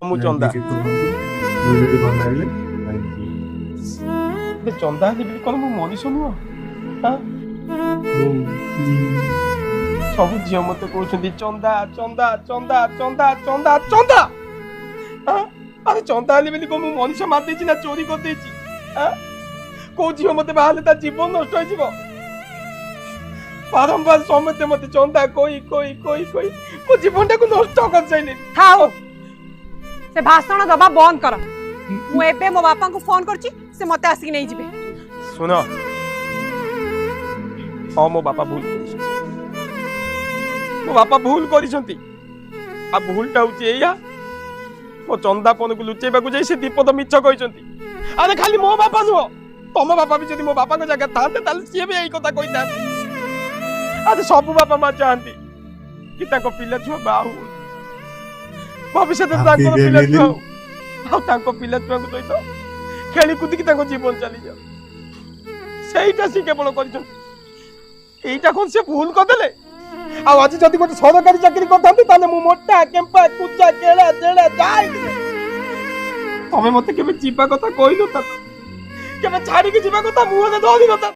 ମୁଁ ଚନ୍ଦା ଚନ୍ଦା ହେଲି ବୋଲି କଣ ମୁଁ ମଣିଷ ନୁହଁ? ସବୁ ଝିଅ ମତେ କହୁଛନ୍ତି ଚନ୍ଦା ଚନ୍ଦା ଚନ୍ଦା ଚନ୍ଦା ଚନ୍ଦା ଚନ୍ଦା। ଆରେ ଚନ୍ଦା ହେଲି ବୋଲି କଣ ମୁଁ ମଣିଷ ମାରିଦେଇଛି ନା ଚୋରି କରିଦେଇଛି? କୋଉ ଝିଅ ମତେ ବାହାହେଲେ ତା ଜୀବନ ନଷ୍ଟ ହେଇଯିବ? ବାରମ୍ବାର ସମସ୍ତେ ମତେ ଚନ୍ଦା କହି କହି କହି କହି ମୋ ଜୀବନଟାକୁ ନଷ୍ଟ କରିସାଇଲେଣି। ଥାଉ ସେ ଭାଷଣ ଦବା ବନ୍ଦ କର। ମୁଁ ଏବେ ମୋ ବାପାଙ୍କୁ ଫୋନ କରୁଛି, ସେ ମତେ ଆସିକି ନେଇଯିବେ। ଶୁଣ, ହଁ ମୋ ବାପା ଭୁଲ କରିଛନ୍ତି। ମୋ ବାପା ଭୁଲ କରିଛନ୍ତି। ଆଉ ଭୁଲଟା ହଉଛି ଏଇଆ, ମୋ ଚନ୍ଦାପନକୁ ଲୁଚେଇବାକୁ ଯାଇ ସେ ଦୀପଦ ମିଛ କହିଛନ୍ତି। ଆରେ ଖାଲି ମୋ ବାପା ନୁହଁ, ତମ ବାପା ବି ଯଦି ମୋ ବାପାଙ୍କ ଜାଗାରେ ଥାନ୍ତେ ତାହେଲେ ସିଏ ବି ଏଇ କଥା କହିଥାନ୍ତେ। ଆରେ ସବୁ ବାପା ମା ଚାହାନ୍ତି କି ତାଙ୍କ ପିଲା ଛୁଆ ବାହା ହୁଅନ୍ତୁ, ଭବିଷ୍ୟତରେ ତାଙ୍କର ପିଲା ଛୁଆ ହଉ, ଆଉ ତାଙ୍କ ପିଲା ଛୁଆଙ୍କ ସହିତ ଖେଳି କୁଦିକି ତାଙ୍କ ଜୀବନ ଚାଲିଯାଉ। ସେଇଟା ସେ କେବଳ କରିଛନ୍ତି। এইটা কোন সে ভুল করদেলে? আর আজ যদি গোটে সরকারি চাকরি করতাম তাহলে মু মোটা কেম্পা কুচা কেড়া জেড়া যাই। তুমি মতে কেবে ଯିବା କଥା କହିଲ ତା, କେବେ ଛାଡ଼ିକି ଯିବା କଥା ମୁହଁରେ ଧରି ନତା।